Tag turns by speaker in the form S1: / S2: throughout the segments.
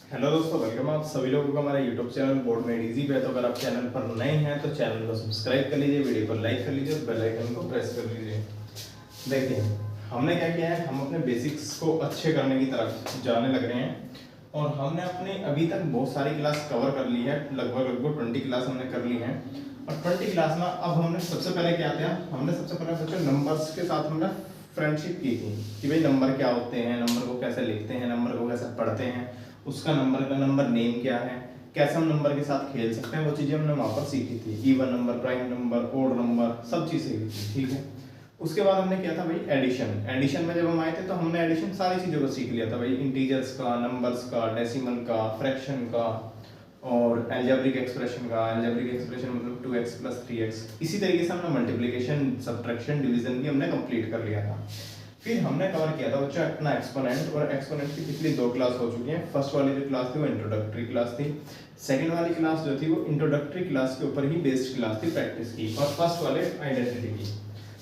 S1: Hello दोस्तों, welcome आप सभी लोगों का हमारे यूट्यूब चैनल बोर्ड में इजी पे। तो अगर आप चैनल पर नए हैं तो चैनल को सब्सक्राइब कर लीजिए, वीडियो को लाइक कर लीजिए और बेल आइकन को प्रेस कर लीजिए। देखिए हमने क्या किया है, हम अपने बेसिक्स को अच्छे करने की तरफ जाने लग रहे हैं और हमने अपने अभी तक बहुत सारी क्लास कवर कर ली है। लगभग 20 क्लास हमने कर ली है और 20 क्लास में अब हमने सबसे पहले क्या किया, हमने सबसे पहले बच्चों नंबर्स के साथ हमने फ्रेंडशिप की थी कि भाई नंबर क्या होते हैं, नंबर को कैसे लिखते हैं, नंबर को कैसे पढ़ते हैं, उसका नंबर का नंबर नेम क्या है, कैसे हम नंबर के साथ खेल सकते हैं, वो चीज़ें हमने वहाँ पर सीखी थी। Even number, prime number, odd number, सब चीज़ सीखी थी। ठीक है, उसके बाद हमने किया था भाई एडिशन। एडिशन में जब हम आए थे तो हमने एडिशन सारी चीज़ों को सीख लिया था भाई, इंटीजर्स का, नंबर्स का, डेसिमल का, फ्रैक्शन का और अलजेब्रिक एक्सप्रेशन का। अलजेब्रिक एक्सप्रेशन मतलब 2x + 3x। इसी तरीके से हमने मल्टीप्लिकेशन, सब्ट्रैक्शन, डिवीजन भी हमने कंप्लीट कर लिया था। फिर हमने कवर किया था बच्चों अपना एक्सपोनेंट, और एक्सपोनेंट की पिछली 2 क्लास हो चुकी हैं। फर्स्ट वाली जो क्लास थी वो इंट्रोडक्टरी क्लास थी, सेकंड वाली क्लास जो थी वो इंट्रोडक्टरी क्लास के ऊपर ही बेस्ड क्लास थी, प्रैक्टिस की, और फर्स्ट वाले आइडेंटिटी की।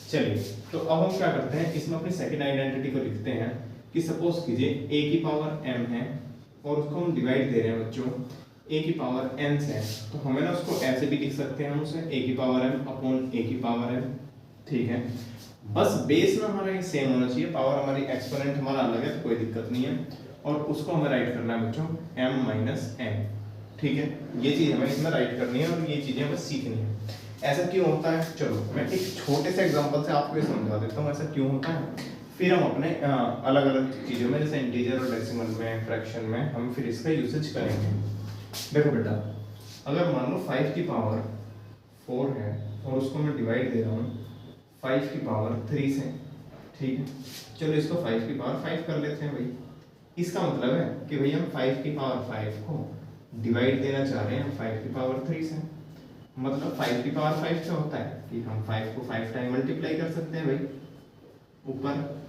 S1: चलिए तो अब हम क्या करते हैं, इसमें अपनी सेकंड आइडेंटिटी को लिखते हैं कि सपोज कीजिए a की पावर m है और उसको हम डिवाइड दे रहे हैं बच्चों a की पावर n से, तो हमें ना उसको ऐसे भी लिख सकते हैं, हम उसे a की पावर m अपॉन a की पावर m। ठीक है, बस बेस ना हमारा सेम होना चाहिए, पावर हमारी एक्सपोनेंट हमारा अलग है तो कोई दिक्कत नहीं है, और उसको हमें राइट करना है बच्चों m माइनस n। ठीक है, ये चीज हमें इसमें राइट करनी है और ये चीजें हमें सीखनी है। ऐसा क्यों होता है, चलो मैं एक छोटे से एग्जांपल से आपको ये समझा देता हूँ ऐसा क्यों होता है, फिर हम अपने अलग अलग चीज़ों में जैसे इंटीजर और डेसिमल में, फ्रैक्शन में हम फिर इसका यूसेज करेंगे। देखो बेटा, अगर मान लो 5 की पावर 4 है और उसको मैं डिवाइड दे रहा हूँ 5 की पावर 3 से। ठीक है, चलो इसको 5 की पावर 5 कर लेते हैं भाई। इसका मतलब है कि भाई हम 5 की पावर 5 को डिवाइड देना चाह रहे हैं 5 की पावर 3 से। मतलब 5 की पावर 5 क्या होता है कि हम 5 को 5 टाइम मल्टीप्लाई कर सकते हैं भाई ऊपर।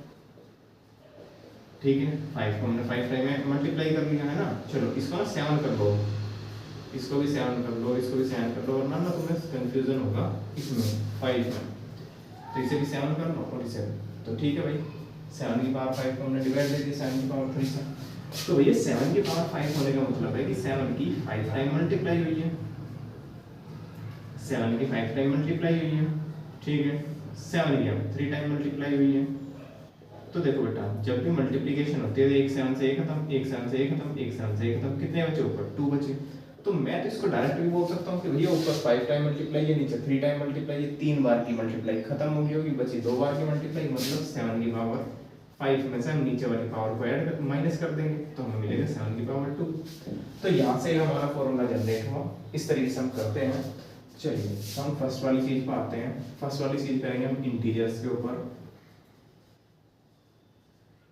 S1: ठीक है, 5 को हमने 5 टाइम मल्टीप्लाई कर लिया है ना। चलो इसको ना 7 कर लो, इसको भी 7 कर लो, इसको भी 7 कर लो, वरना ना तुम्हें कंफ्यूजन होगा इसमें 5 में, तो इसे भी 7 कर लो और इसे भी। तो ठीक है भाई, 7 की पावर 5 को हमने डिवाइड दे दिया 7 की पावर 3 से। तो भैया 7 की पावर 5 होने का मतलब है कि 7 की 5 टाइम मल्टीप्लाई हुई है, 7 की 5 टाइम मल्टीप्लाई हुई है। ठीक है, 7 की 3 टाइम मल्टीप्लाई हुई है। तो देखो बेटा, जब भी मल्टीप्लिकेशन होती है, एक 7 से एक खत्म, एक 7 से एक खत्म, एक 7 से एक खत्म, कितने बचे ऊपर 2 बचे। तो मैं तो इसको डायरेक्ट भी बोल सकता हूँ कि भैया ऊपर 5 टाइम मल्टीप्लाई है, नीचे 3 टाइम मल्टीप्लाई है, 3 बार की मल्टीप्लाई खत्म हो गई होगी, बची 2 बार की मल्टीप्लाई, मतलब 7 की पावर 5 में से हम नीचे वाली पावर को ऐड कर माइनस कर देंगे तो हमें मिलेगा 7 की पावर 2। तो यहाँ से हमारा फॉर्मूला जनरेट हुआ। इस तरीके से हम करते हैं। चलिए हम फर्स्ट वाली चीज पर आते हैं। फर्स्ट वाली चीज करेंगे हम इंटीजर्स के ऊपर।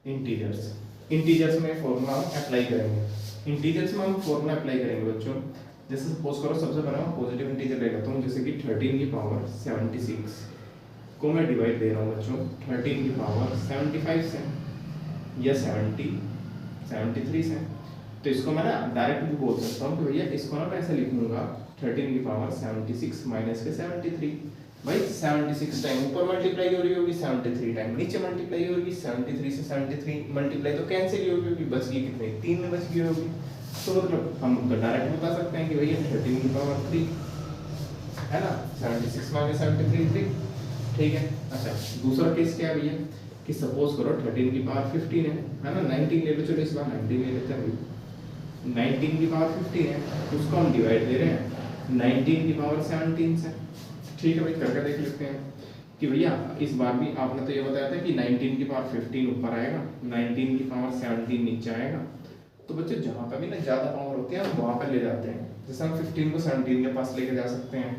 S1: इंटीजर्स में फॉर्मूला अप्लाई करेंगे। इंटीजर्स में हम फॉर्मूला अप्लाई करेंगे बच्चों। जैसे सपोज करो सबसे पहले मैं पॉजिटिव इंटीजर ले लेता हूँ, जैसे कि 13 की पावर 76 को मैं डिवाइड दे रहा हूँ बच्चों 13 की पावर 75 से या 73 से। तो इसको मैं ना डायरेक्ट भी बोल सकता हूँ कि भैया इसको ना मैं ऐसे लिखूंगा 13 की पावर 76 माइनस के 73। भाई 76 टाइम ऊपर मल्टीप्लाई हो रही होगी, 73 टाइम नीचे मल्टीप्लाई होगी, 73 से 73 मल्टीप्लाई तो कैंसिल ही होगी, बच गई कितनी, 3 में बच गई होगी। तो मतलब हम डायरेक्ट बता सकते हैं कि भैया 13 की पावर 3 है ना, 76 माइनस 73 3। ठीक है, अच्छा दूसरा केस क्या है भैया कि सपोज करो 13 की पावर 15 है ना, 19 ले लो, चलो इस बार 19 ले लेते हैं भाई। 19 की पावर 15 है, उसको हम डिवाइड दे रहे हैं 19 की पावर 17 से। ठीक है भाई, करके देख लेते हैं कि भैया इस बार भी आपने तो ये बताया था कि 19 की पावर 15 ऊपर आएगा, 19 की पावर 17 नीचे आएगा। तो बच्चे जहाँ पे भी ना ज़्यादा पावर होती है हम वहाँ पर ले जाते हैं। जैसे हम 15 को 17 के पास लेके जा सकते हैं,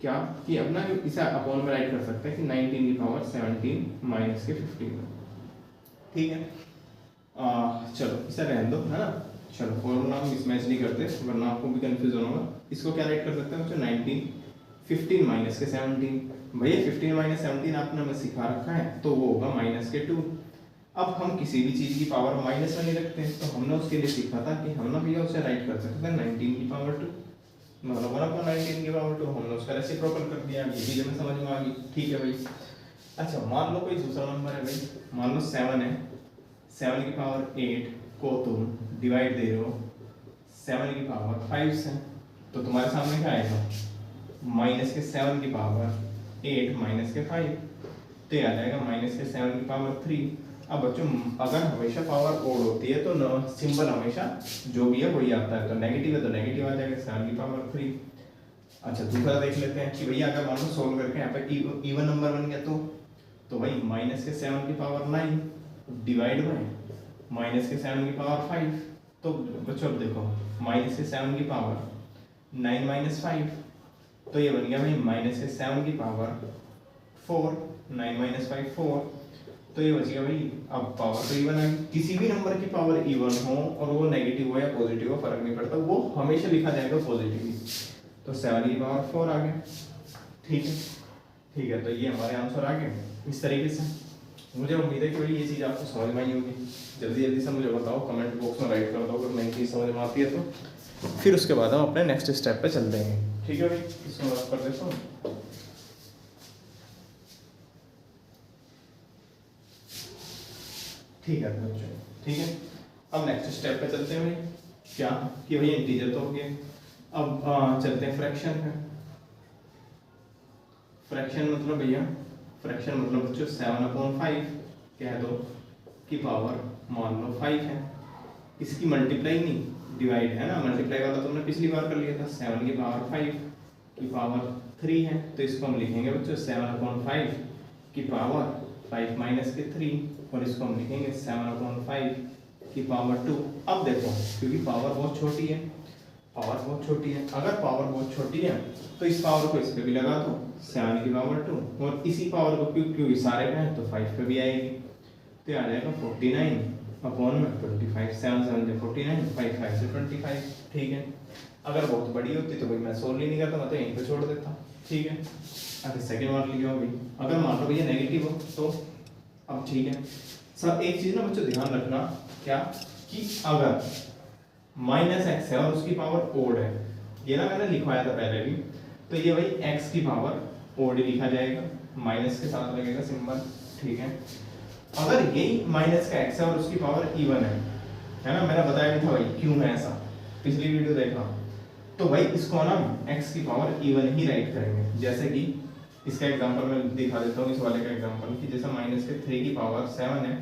S1: क्या कि अपना इसे अपॉन में राइट कर सकते हैं कि 19 की पावर 17 माइनस के 15। ठीक है, चलो इसे रहने दो, है ना। चलो फॉर्मूला हम मिसमैच नहीं करते वरना आपको भी कंफ्यूजन होगा। इसको क्या राइट कर सकते हैं बच्चों 19 15 माइनस के 17। भैया 15 माइनस 17 आपने हमें सिखा रखा है तो वो होगा माइनस के 2। अब हम किसी भी चीज़ की पावर माइनस में नहीं रखते, तो हमने उसके लिए सीखा था कि हम ना भैया उसे राइट कर सकते हैं 19 की पावर 2, मतलब 1/19 की पावर 2। हमने उसका रेसिप्रोकल कर दिया, ये भी हमें समझ में आ गई। ठीक है भाई, अच्छा मान लो कोई दूसरा नंबर है भाई, मान लो 7 है, 7 की पावर 8 को तुम डिवाइड दे रहे हो 7 की पावर 5 से, तो तुम्हारे सामने क्या आएगा, माइनस के 7 की पावर 8 माइनस के 5, तो ये आ जाएगा माइनस के 7 की पावर 3। अब बच्चों अगर हमेशा पावर ओड होती है तो सिंबल हमेशा जो भी है वही आता है, तो नेगेटिव है तो नेगेटिव आ जाएगा 7 की पावर 3। अच्छा दूसरा देख लेते हैं कि भैया अगर मान लो सोल्व करके यहाँ पे इवन नंबर बन गया तो भाई माइनस के 7 की पावर 9 डिवाइड बाय माइनस के 7 की पावर 5, तो बच्चों अब देखो माइनस के 7 की पावर 9 माइनस 5, तो ये बन गया भाई माइनस के 7 की पावर 4, 9 माइनस 5 4, तो ये बच गया भाई। अब पावर तो इवन है, किसी भी नंबर की पावर इवन हो और वो नेगेटिव हो या पॉजिटिव हो फर्क नहीं पड़ता, वो हमेशा लिखा जाएगा पॉजिटिवली, तो 7 की पावर 4 आ गया। ठीक है, तो ये हमारे आंसर आ गए इस तरीके से। मुझे उम्मीद है कि भाई ये चीज़ आपको समझ में आई होगी। जल्दी से मुझे बताओ, कमेंट बॉक्स में राइट कर दो अगर नई चीज़ समझ में आती है तो, फिर उसके बाद हम अपने नेक्स्ट स्टेप पे चल देंगे। ठीक है भाई, इसको रख कर देता हूँ। ठीक है बच्चों, ठीक है, अब नेक्स्ट स्टेप पे चलते हैं भाई। क्या कि भैया इंटीजर तो हो गए, अब चलते हैं फ्रैक्शन पे। फ्रैक्शन मतलब भैया, फ्रैक्शन मतलब बच्चों 7/5 कह दो की पावर मान लो 5 है, इसकी मल्टीप्लाई नहीं डिवाइड है ना, मल्टीप्लाई वाला तुमने पिछली बार कर लिया था। 7 की पावर 5 की पावर 3 है, तो इसको हम लिखेंगे बच्चों 7/5 की पावर 5 माइनस के 3, और इसको हम लिखेंगे 7/5 की पावर 2। अब देखो क्योंकि पावर बहुत छोटी है, पावर बहुत छोटी है, अगर पावर बहुत छोटी है तो इस पावर को इस पे भी लगा दो 7 की पावर 2, और इसी पावर को क्योंकि सारे पे हैं तो 5 पे भी आएगी, तो ये आ जाएगा 49/25, 7 7 49, 5 5 से 25। ठीक है, अगर बहुत बड़ी होती तो भाई मैं सोल्व ही नहीं करता, मैं तो यहीं पे छोड़ देता। ठीक है, अगर सेकंड बार लिया हो भाई, अगर मान लो भैया नेगेटिव हो तो अब ठीक है सब एक चीज ना बच्चों ध्यान रखना, क्या कि अगर माइनस एक्स है और उसकी पावर ओड है, ये ना मैंने लिखवाया था पहले भी, तो ये भाई एक्स की पावर ओड लिखा जाएगा, माइनस के साथ लगेगा सिंबल। ठीक है, अगर यही माइनस का एक्स है और उसकी पावर इवन है ना, मैंने बताया भी था भाई क्यों है ऐसा, पिछली वीडियो देखा, तो भाई इसको ना एक्स की पावर इवन ही राइट करेंगे। जैसे कि इसका एग्जांपल मैं दिखा देता हूँ, इस वाले का एग्जांपल, कि जैसे माइनस के 3 की पावर 7 है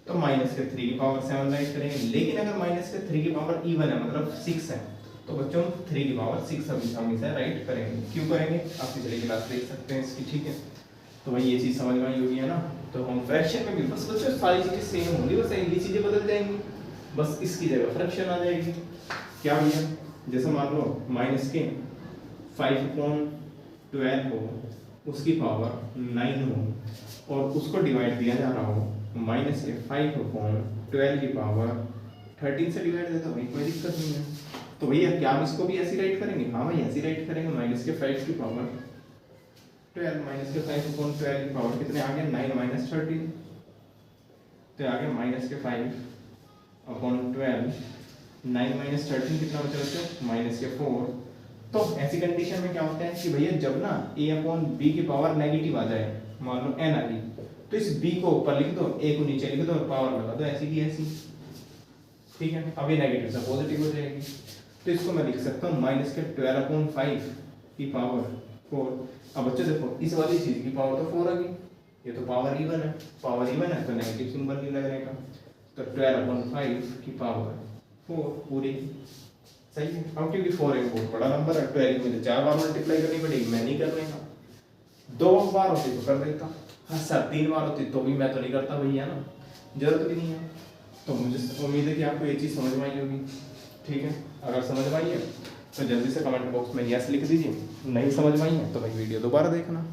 S1: तो माइनस के 3 की पावर 7 राइट करेंगे, लेकिन अगर माइनस के 3 की पावर इवन है मतलब 6 है तो बच्चों 3 की पावर 6 हम इसे राइट करेंगे। क्यों करेंगे आप पिछले क्लास देख सकते हैं इसकी। ठीक है, तो भाई ये चीज़ समझ में आई होगी है ना। तो हम फ्रैक्शन में भी बस बच्चों सारी चीज़ें सेम होंगी, बस ये चीज़ें बदल जाएंगी, बस इसकी जगह फ्रैक्शन आ जाएगी। क्या भैया, जैसे मान लो माइनस के 5/12 हो, उसकी पावर 9 हो और उसको डिवाइड दिया जा रहा हो माइनस के 5/12 की पावर 13 से डिवाइड देता भाई कोई दिक्कत नहीं है। तो भैया क्या हम इसको भी ऐसे राइट करेंगे? हाँ भाई ऐसे राइट करेंगे, माइनस के 5 की पावर 12 माइनस के 5/12 की पावर कितने आ गए 9 माइनस 13, तो आ गया माइनस के 5/12 9 माइनस 13 कितना बचा बच्चों माइनस के 4। तो ऐसी कंडीशन में क्या होता है कि भैया जब ना a/b की पावर नेगेटिव आ जाए, मान लो n आ गई, तो इस b को ऊपर लिख दो, a को नीचे लिख दो और पावर लगा दो ऐसी की ऐसी। ठीक है, अब ये नेगेटिव से पॉजिटिव हो जाएगी, तो इसको मैं लिख सकता हूँ माइनस के 12/5 की पावर 4। अब बच्चों देखो इस वाली चीज की पावर तो 4 आ गई, ये तो पावर इवन है, पावर इवन है तो नेगेटिव सिंबल नहीं लगेगा, तो 12/5 की पावर 4 पूरी सही है। अब क्योंकि 4 एक बहुत बड़ा नंबर है, 12 में 4 बार मल्टीप्लाई करनी पड़ेगी, मैं नहीं करने का, 2 बार होती तो कर देता, हाँ सर 3 बार होती तो भी मैं तो नहीं करता भैया ना, जरूरत भी नहीं है। तो मुझे उम्मीद है कि आपको ये चीज़ समझ में आई होगी। ठीक है, अगर समझ में आई है तो जल्दी से कमेंट बॉक्स में यस लिख दीजिए, नहीं समझ में आई है तो भाई वीडियो दोबारा देखना।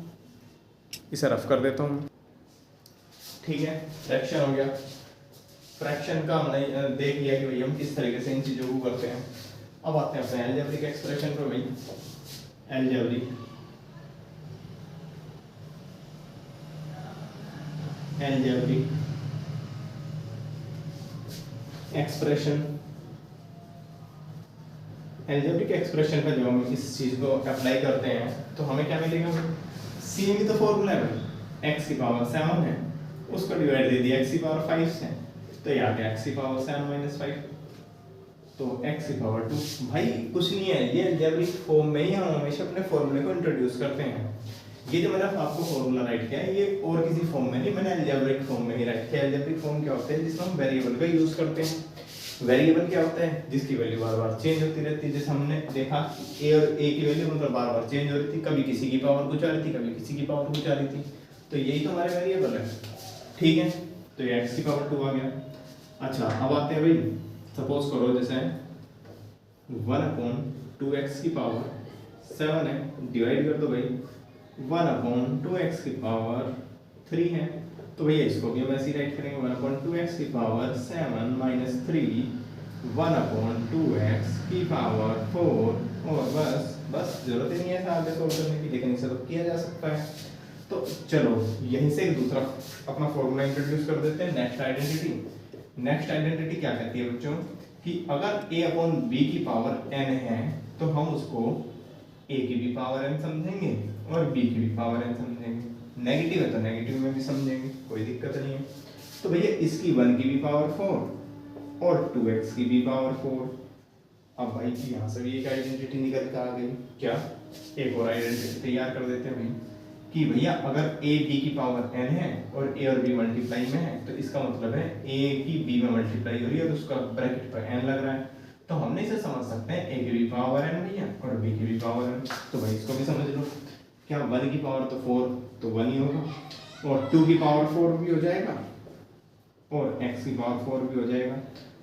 S1: इसे रफ कर देता हूँ। ठीक है, फ्रैक्शन हो गया, फ्रैक्शन का हमने देख लिया कि भाई हम किस तरीके से इन चीज़ों को करते हैं। अब आते हैं अपने अलजेब्रिक एक्सप्रेशन पर। भाई अलजेब्रिक एक्सप्रेशन, अलजेब्रिक एक्सप्रेशन का जब हम इस चीज को अप्लाई करते हैं तो हमें क्या मिलेगा, सी में तो फॉर्मूला है भाई, x की पावर 7 है, उसको डिवाइड दे दिया x की पावर 5 से, तो ये आ गया x की पावर 7 - 5। तो x की पावर 2। भाई कुछ नहीं है, ये अलजेब्रिक फॉर्म में ही हम हमेशा अपने फॉर्मूले को इंट्रोड्यूस करते हैं। ये जो मैंने आपको फॉर्मूला राइट किया है, ये और किसी फॉर्म में नहीं, मैंने अलजेब्रिक फॉर्म में ही राइट किया है। अलजेब्रिक फॉर्म क्या होता है? जिसमें हम वेरिएबल का यूज करते हैं। वेरिएबल क्या होता है? जिसकी वैल्यू बार बार चेंज होती रहती है। जैसे हमने देखा a और a की वैल्यू मतलब बार बार चेंज हो रही थी, कभी किसी की पावर कुछ आ रही थी, कभी किसी की पावर कुछ आ रही थी। तो यही तो हमारे वेरिएबल है, ठीक है। तो ये x की पावर 2 आ गया। अच्छा अब आते हैं भाई, सपोज करो जैसे 1/2x की पावर 7 है, डिवाइड कर दो भाई 1/2x की पावर 3 है। तो भैया इसको भी हम ऐसे ही राइट करेंगे 1/2x की पावर 7 माइनस 3 1/2x की पावर 4 और बस जरूरत ही नहीं है आगे सोल्व करने की, लेकिन इसे तो किया जा सकता है। तो चलो यहीं से एक दूसरा अपना फॉर्मूला इंट्रोड्यूस कर देते हैं, नेक्स्ट आइडेंटिटी। नेक्स्ट आइडेंटिटी क्या कहती है बच्चों कि अगर a/b की पावर n है तो हम उसको a की भी पावर n समझेंगे और b की भी पावर n समझेंगे। नेगेटिव है तो नेगेटिव में भी समझेंगे, कोई दिक्कत नहीं है। तो भैया इसकी 1 की भी पावर 4 और 2x की भी पावर 4। अब भाई यहाँ से भी एक आइडेंटिटी निकल कर आ गई। क्या? एक और आइडेंटिटी तैयार कर देते हैं भाई कि भैया अगर a b की पावर n है और a और b मल्टीप्लाई में है तो इसका मतलब है a की b में मल्टीप्लाई हो रही है और उसका ब्रैकेट पर n लग रहा है। तो हमने इसे समझ सकते हैं a की भी पावर n भैया और b की भी पावर n। तो भाई इसको भी समझ लो। क्या 1 की पावर तो 4 तो 1 ही होगा और 2 की पावर 4 भी हो जाएगा और x की पावर 4 भी हो जाएगा।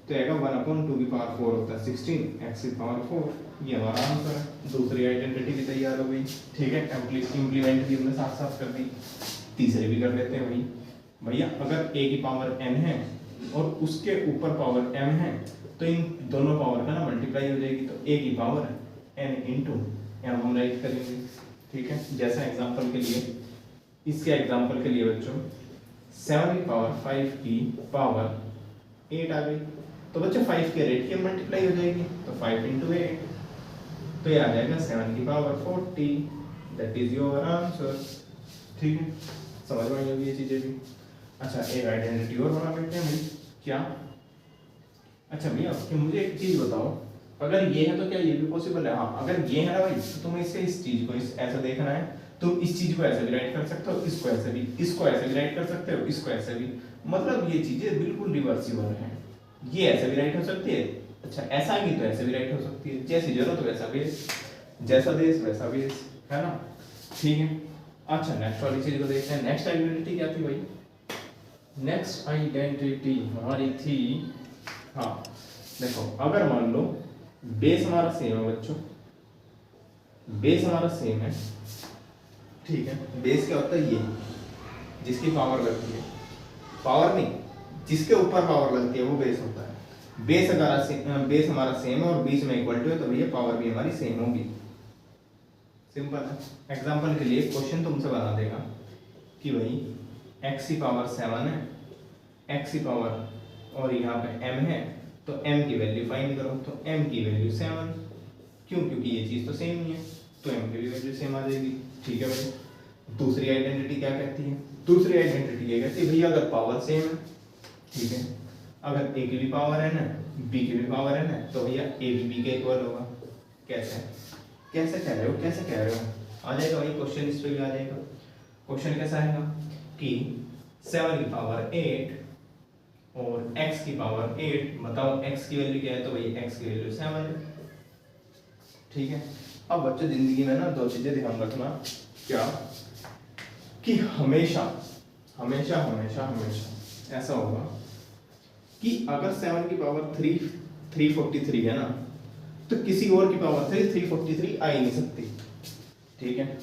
S1: तो आएगा 1/2 की पावर 4 होता है 16, x की पावर 4। ये हमारा आंसर है। दूसरी आइडेंटिटी भी तैयार हो गई, ठीक है। इम्प्लीमेंट भी हमने साथ साथ कर दी। तीसरी भी कर लेते हैं भाई। भैया अगर a की पावर n है और उसके ऊपर पावर m है तो इन दोनों पावर का ना मल्टीप्लाई हो जाएगी। तो a की पावर n इंटू m हम राइट करेंगे, ठीक है। जैसा एग्जांपल के लिए, इसके एग्जांपल के लिए बच्चों 7 की पावर 5 की पावर 8 आ गई। तो बच्चों 5 के रेट की मल्टीप्लाई हो जाएगी तो 5 इंटू 8 तो ये आ जाएगा 7 की power 40। That is your answer, ठीक है। समझ में आई होगी ये चीजें भी। अच्छा एक आइडेंटिटी और बना लेते हैं भाई। क्या? अच्छा भैया कि मुझे एक चीज बताओ, अगर ये है तो क्या ये भी पॉसिबल है? हाँ अगर ये है ना भाई तो तुम्हें इससे इस चीज को ऐसा देखना है। तुम इस चीज को ऐसे भी राइट कर सकते हो, इसको ऐसे भी, इसको ऐसे भी राइट कर सकते हो, इसको ऐसे भी। मतलब ये चीजें बिल्कुल रिवर्सिबल हैं। ये ऐसे भी राइट हो सकती है, अच्छा ऐसा ही तो ऐसे भी राइट हो सकती है। जैसी जरूरत वैसा बेस, जैसा देश वैसा बेस, है ना, ठीक है। अच्छा नेक्स्ट वाली चीज को देखते हैं। नेक्स्ट आइडेंटिटी क्या थी भाई? नेक्स्ट आइडेंटिटी हमारी थी, हाँ देखो अगर मान लो बेस हमारा सेम है बच्चों, बेस हमारा सेम है, ठीक है। बेस क्या होता है? ये जिसकी पावर लगती है, पावर नहीं जिसके ऊपर पावर लगती है वो बेस होता है। बेस अगर बेस हमारा सेम है और बीच में इक्वल टू है तो भैया पावर भी हमारी सेम होगी। सिंपल है। एग्जांपल के लिए क्वेश्चन तुमसे बता देगा कि भाई x की पावर 7 है, x की पावर और यहाँ पे m है तो m की वैल्यू फाइंड करो। तो m की वैल्यू 7, क्यों? क्योंकि ये चीज तो सेम ही है तो m की वैल्यू सेम आ जाएगी, ठीक है भाई। दूसरी आइडेंटिटी क्या कहती है? दूसरी आइडेंटिटी ये कहती है भैया अगर पावर सेम है, ठीक है, अगर a की भी पावर n है b की भी पावर n है तो भैया a भी b के इक्वल होगा। कैसे? कैसे कह रहे हो? कैसे कह रहे हो? आ जाएगा भाई क्वेश्चन, इस पे भी आ जाएगा। क्वेश्चन कैसा आएगा कि 7 की पावर 8 और x की पावर 8, बताओ x की वैल्यू क्या है? तो भाई x की वैल्यू 7 है, ठीक है। अब बच्चों जिंदगी में ना दो चीजें ध्यान रखना। क्या? कि हमेशा हमेशा हमेशा हमेशा ऐसा होगा कि अगर 7 की पावर 343 है ना तो किसी और की पावर 343 आ ही नहीं सकती, ठीक है।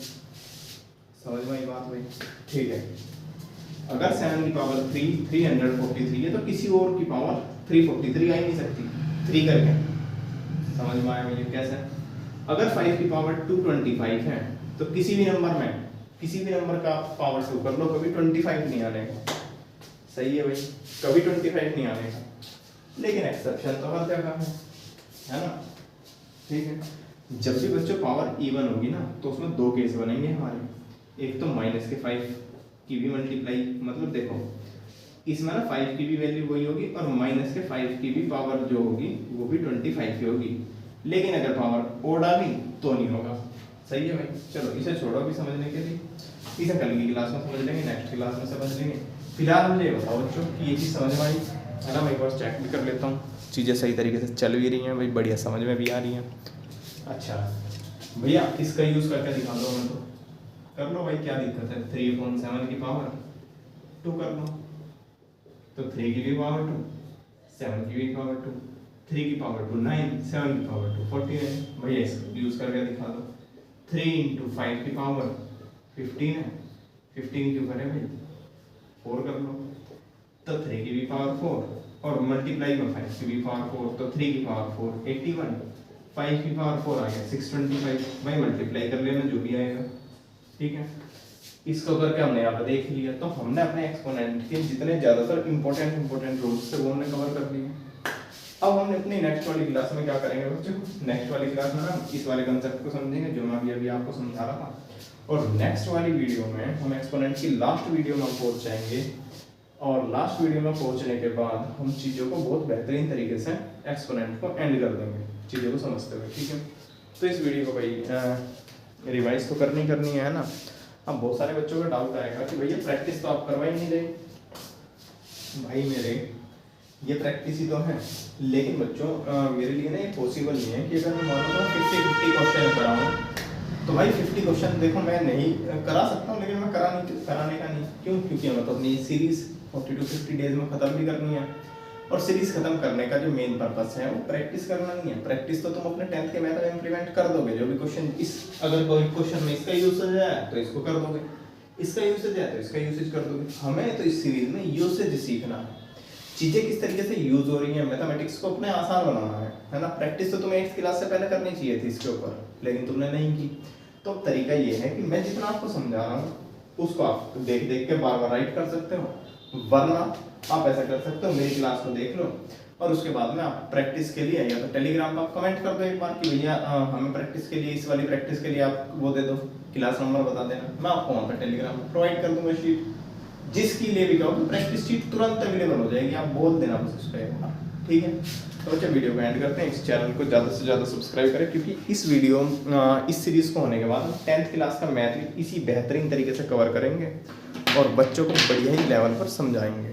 S1: समझ में आई बात भाई? ठीक है। अगर 7 की पावर 343 है तो किसी और की पावर 343 आ ही नहीं सकती, 3 करके। समझ में आया मुझे कैसे? अगर 5 की पावर 225 है तो किसी भी नंबर में, किसी भी नंबर का पावर 2 कर लो, कभी 25 नहीं आने का। सही है भाई, कभी 25 नहीं आने का। लेकिन एक्सेप्शन तो हर जगह है ना, ठीक है। जब भी बच्चों पावर इवन होगी ना तो उसमें दो केस बनेंगे हमारे। एक तो -5 की भी मल्टीप्लाई, मतलब देखो इसमें ना 5 की भी वैल्यू वही होगी और माइनस के 5 की भी पावर जो होगी वो भी 25 की होगी, लेकिन अगर पावर ओड आ गई तो नहीं होगा। सही है भाई, चलो इसे छोड़ो अभी समझने के लिए, इसे कल की क्लास में समझ लेंगे, नेक्स्ट क्लास में समझ लेंगे। फिलहाल मुझे ये बताओ बच्चों कि ये चीज़ समझ में आई है ना। मैं एक बार चेक भी कर लेता हूँ चीज़ें सही तरीके से चल भी रही हैं भाई, बढ़िया समझ में भी आ रही हैं। अच्छा भैया इसका यूज़ करके दिखा दो मैं, तो कर लो भाई, क्या दिक्कत है। 3/7 की पावर 2 कर लो, तो 3 की भी पावर 2, 7 की भी पावर 2, 3 की पावर 2 9, 7 की पावर 2 49। भैया इसको यूज़ करके दिखा दो। 3 × 5 की पावर 15 है, 15 क्यों करें भाई 4 कर लो, तो 3 की भी पावर 4 और मल्टीप्लाई में 5 की भी पावर 4, तो 3 की पावर 4 81, 5 की पावर 4 आ गया 625। भाई मल्टीप्लाई कर लेना जो भी आएगा, ठीक है। इसको करके हमने यहाँ पे देख लिया, तो हमने अपने एक्सपोनेंट के जितने ज़्यादातर इंपॉर्टेंट रूल्स थे वो हमने कवर कर लिए। अब हमने अपनी नेक्स्ट वाली क्लास में क्या करेंगे बच्चों, नेक्स्ट वाली क्लास में ना इस वाले कंसेप्ट को समझेंगे जो मैं अभी आपको समझा रहा था, और नेक्स्ट वाली वीडियो में हम एक्सपोनेंट की लास्ट वीडियो में पहुंच जाएंगे, और लास्ट वीडियो में पहुंचने के बाद हम चीज़ों को बहुत बेहतरीन तरीके से एक्सपोनेंट को एंड कर देंगे चीज़ों को समझते हुए, ठीक है। तो इस वीडियो को भाई रिवाइज तो करनी है ना। अब बहुत सारे बच्चों का डाउट आएगा कि भैया प्रैक्टिस तो आप करवा ही नहीं रहे। भाई मेरे ये प्रैक्टिस ही तो है, लेकिन बच्चों मेरे लिए ना ये पॉसिबल नहीं है कि अगर मैं मान लो 50 क्वेश्चन कराऊँ, तो भाई 50 क्वेश्चन देखो मैं नहीं करा सकता हूँ, लेकिन मैं कराने का नहीं। क्यों? क्योंकि हमें तो अपनी सीरीज 40 to 50 डेज में ख़त्म भी करनी है, और सीरीज खत्म करने का जो मेन पर्पस है वो प्रैक्टिस करना नहीं है। प्रैक्टिस तो तुम अपने 10th के मेथड इंप्लीमेंट कर दोगे, जो भी क्वेश्चन इस अगर कोई क्वेश्चन में इसका यूसेज है तो इसको कर दोगे, इसका यूसेज है तो इसका यूसेज कर दोगे। हमें तो इस सीरीज में यूसेज सीखना है, चीज़ें किस तरीके से यूज हो रही हैं, मैथमेटिक्स को अपने आसान बनाना है ना। प्रैक्टिस तो तुम्हें 8th क्लास से पहले करनी चाहिए थी इसके ऊपर, लेकिन तुमने नहीं की। तो तरीका ये है कि मैं जितना आपको समझा रहा हूँ उसको आप देख के बार बार राइट कर सकते हो, वरना आप ऐसा कर सकते हो मेरी क्लास को देख लो और उसके बाद में आप प्रैक्टिस के लिए या तो टेलीग्राम पर आप कमेंट कर दो एक बार कि भैया हमें प्रैक्टिस के लिए, इस वाली प्रैक्टिस के लिए आप वो दे दो, क्लास नंबर बता देना, मैं आपको वहाँ पर टेलीग्राम पर प्रोवाइड कर दूंगा शीट, जिसकी लिए भी कहो तो प्रैक्टिस शीट तुरंत अवेलेबल हो जाएगी, आप बोल देना बस उस पर, ठीक है। तो बच्चे वीडियो को एंड करते हैं, इस चैनल को ज़्यादा से ज़्यादा सब्सक्राइब करें, क्योंकि इस सीरीज़ को होने के बाद 10th क्लास का मैथ भी इसी बेहतरीन तरीके से कवर करेंगे और बच्चों को बढ़िया ही लेवल पर समझाएंगे।